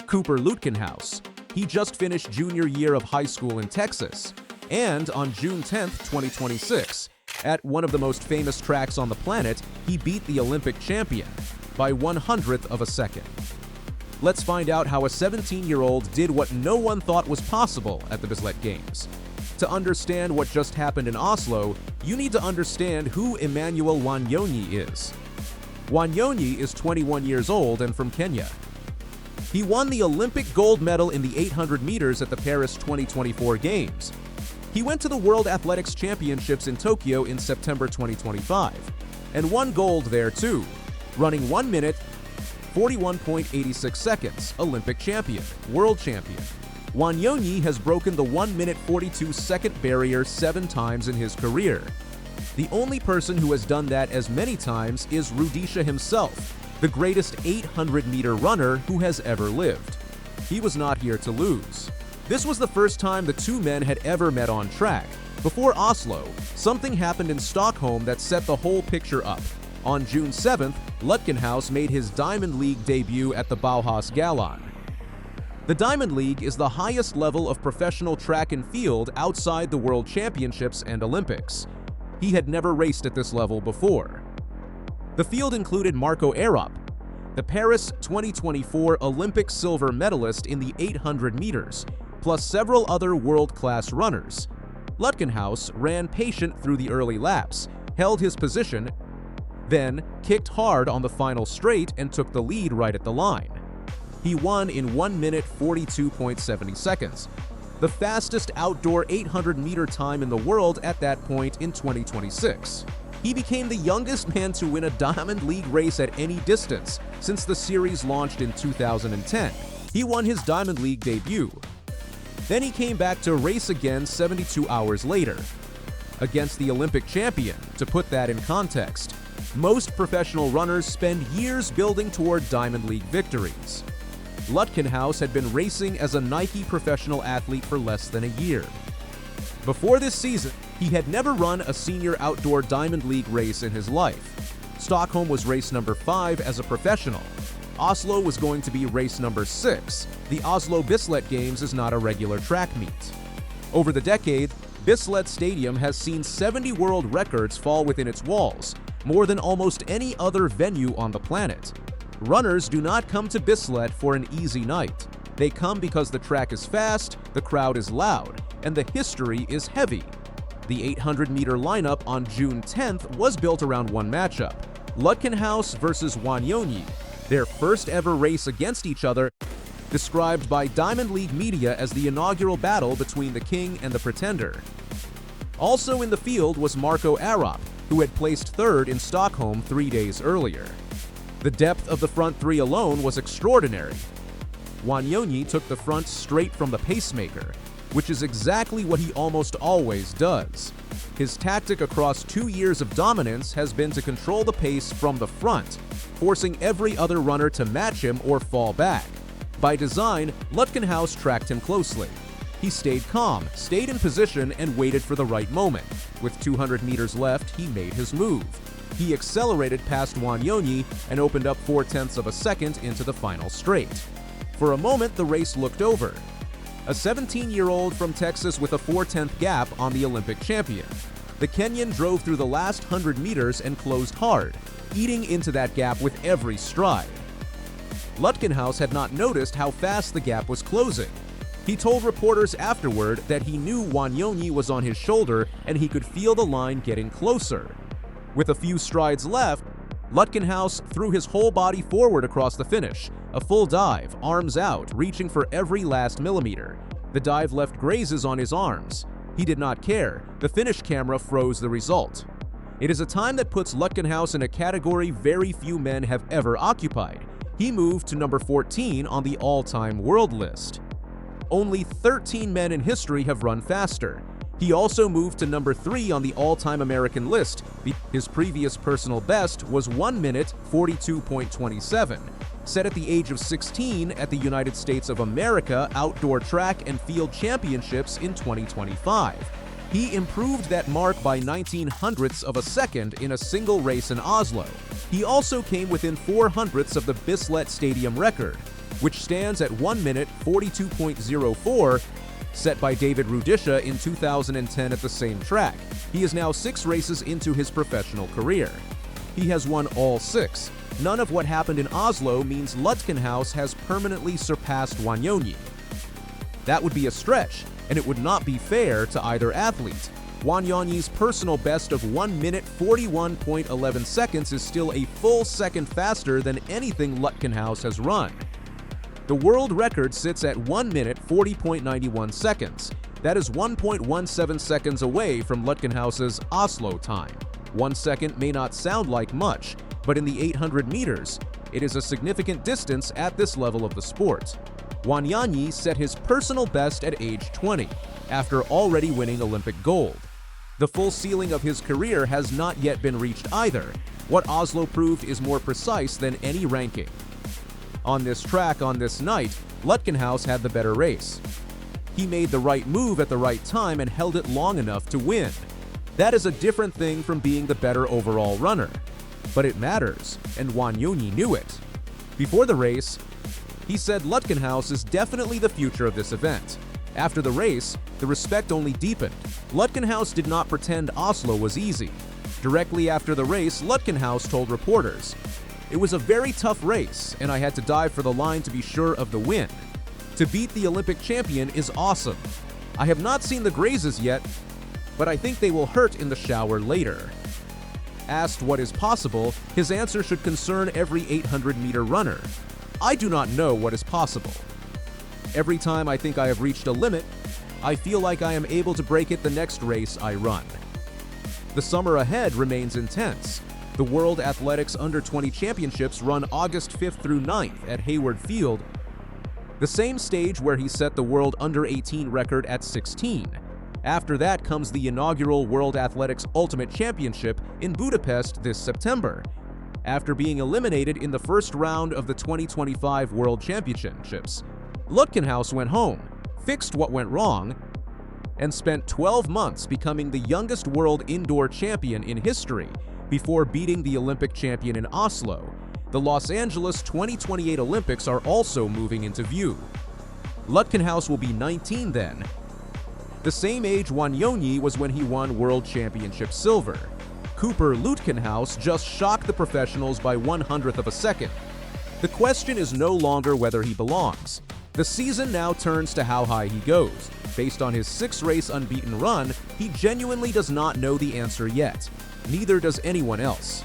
Cooper Lutkenhaus. He just finished junior year of high school in Texas. And on June 10, 2026, at one of the most famous tracks on the planet, he beat the Olympic champion by 1/100th of a second. Let's find out how a 17-year-old did what no one thought was possible at the Bislett Games. To understand what just happened in Oslo, you need to understand who Emmanuel Wanyonyi is. Wanyonyi is 21 years old and from Kenya. He won the Olympic gold medal in the 800 meters at the Paris 2024 Games. He went to the World Athletics Championships in Tokyo in September 2025 and won gold there too, running 1 minute 41.86 seconds, Olympic champion, world champion. Wanyonyi has broken the 1 minute 42 second barrier 7 times in his career. The only person who has done that as many times is Rudisha himself, the greatest 800-meter runner who has ever lived. He was not here to lose. This was the first time the two men had ever met on track. Before Oslo, something happened in Stockholm that set the whole picture up. On June 7th, Lutkenhaus made his Diamond League debut at the Bauhaus Galan. The Diamond League is the highest level of professional track and field outside the World Championships and Olympics. He had never raced at this level before. The field included Marco Arop, the Paris 2024 Olympic silver medalist in the 800 meters, plus several other world-class runners. Lutkenhaus ran patient through the early laps, held his position, then kicked hard on the final straight and took the lead right at the line. He won in 1 minute 42.70 seconds, the fastest outdoor 800-meter time in the world at that point in 2026. He became the youngest man to win a Diamond League race at any distance since the series launched in 2010. He won his Diamond League debut. Then he came back to race again 72 hours later, against the Olympic champion. To put that in context, most professional runners spend years building toward Diamond League victories. Lutkenhaus had been racing as a Nike professional athlete for less than a year. Before this season, he had never run a senior outdoor Diamond League race in his life. Stockholm was race number 5 as a professional. Oslo was going to be race number 6. The Oslo Bislett Games is not a regular track meet. Over the decade, Bislett Stadium has seen 70 world records fall within its walls, more than almost any other venue on the planet. Runners do not come to Bislett for an easy night. They come because the track is fast, the crowd is loud, and the history is heavy. The 800-meter lineup on June 10th was built around one matchup: Lutkenhaus versus Wanyonyi, their first ever race against each other, described by Diamond League media as the inaugural battle between the king and the pretender. Also in the field was Marco Arop, who had placed 3rd in Stockholm 3 days earlier. The depth of the front three alone was extraordinary. Wanyonyi took the front straight from the pacemaker, which is exactly what he almost always does. His tactic across 2 years of dominance has been to control the pace from the front, forcing every other runner to match him or fall back. By design, Lutkenhaus tracked him closely. He stayed calm, stayed in position, and waited for the right moment. With 200 meters left, he made his move. He accelerated past Wanyonyi and opened up 0.4 of a second into the final straight. For a moment, the race looked over. A 17-year-old from Texas with a 0.4 gap on the Olympic champion. The Kenyan drove through the last 100 meters and closed hard, eating into that gap with every stride. Lutkenhaus had not noticed how fast the gap was closing. He told reporters afterward that he knew Wanyonyi was on his shoulder and he could feel the line getting closer. With a few strides left, Lutkenhaus threw his whole body forward across the finish, a full dive, arms out, reaching for every last millimeter. The dive left grazes on his arms. He did not care. The finish camera froze the result. It is a time that puts Lutkenhaus in a category very few men have ever occupied. He moved to number 14 on the all-time world list. Only 13 men in history have run faster. He also moved to number 3 on the all-time American list. His previous personal best was 1 minute 42.27, set at the age of 16 at the United States of America Outdoor Track and Field Championships in 2025. He improved that mark by 19/100ths of a second in a single race in Oslo. He also came within 4/100ths of the Bislett Stadium record. which stands at 1 minute 42.04, set by David Rudisha in 2010 at the same track. He is now 6 races into his professional career. He has won all 6. None of what happened in Oslo means Lutkenhaus has permanently surpassed Wanyonyi. That would be a stretch, and it would not be fair to either athlete. Wanyonyi's personal best of 1 minute 41.11 seconds is still a full second faster than anything Lutkenhaus has run. The world record sits at 1 minute 40.91 seconds. That is 1.17 seconds away from Lutkenhaus's Oslo time. 1 second may not sound like much, but in the 800 meters, it is a significant distance at this level of the sport. Wanyonyi set his personal best at age 20, after already winning Olympic gold. The full ceiling of his career has not yet been reached either. What Oslo proved is more precise than any ranking. On this track on this night, Lutkenhaus had the better race. He made the right move at the right time and held it long enough to win. That is a different thing from being the better overall runner. But it matters, and Wanyonyi knew it. Before the race, he said Lutkenhaus is definitely the future of this event. After the race, the respect only deepened. Lutkenhaus did not pretend Oslo was easy. Directly after the race, Lutkenhaus told reporters, "It was a very tough race, and I had to dive for the line to be sure of the win. To beat the Olympic champion is awesome. I have not seen the grazes yet, but I think they will hurt in the shower later." Asked what is possible, his answer should concern every 800-meter runner. "I do not know what is possible. Every time I think I have reached a limit, I feel like I am able to break it the next race I run." The summer ahead remains intense. The World Athletics Under-20 Championships run August 5th through 9th at Hayward Field, the same stage where he set the World Under-18 record at 16. After that comes the inaugural World Athletics Ultimate Championship in Budapest this September. After being eliminated in the first round of the 2025 World Championships, Lutkenhaus went home, fixed what went wrong, and spent 12 months becoming the youngest world indoor champion in history before beating the Olympic champion in Oslo. The Los Angeles 2028 Olympics are also moving into view. Lutkenhaus will be 19 then, the same age Wanyonyi was when he won World Championship silver. Cooper Lutkenhaus just shocked the professionals by 1/100th of a second. The question is no longer whether he belongs. The season now turns to how high he goes. Based on his 6-race unbeaten run, he genuinely does not know the answer yet. Neither does anyone else.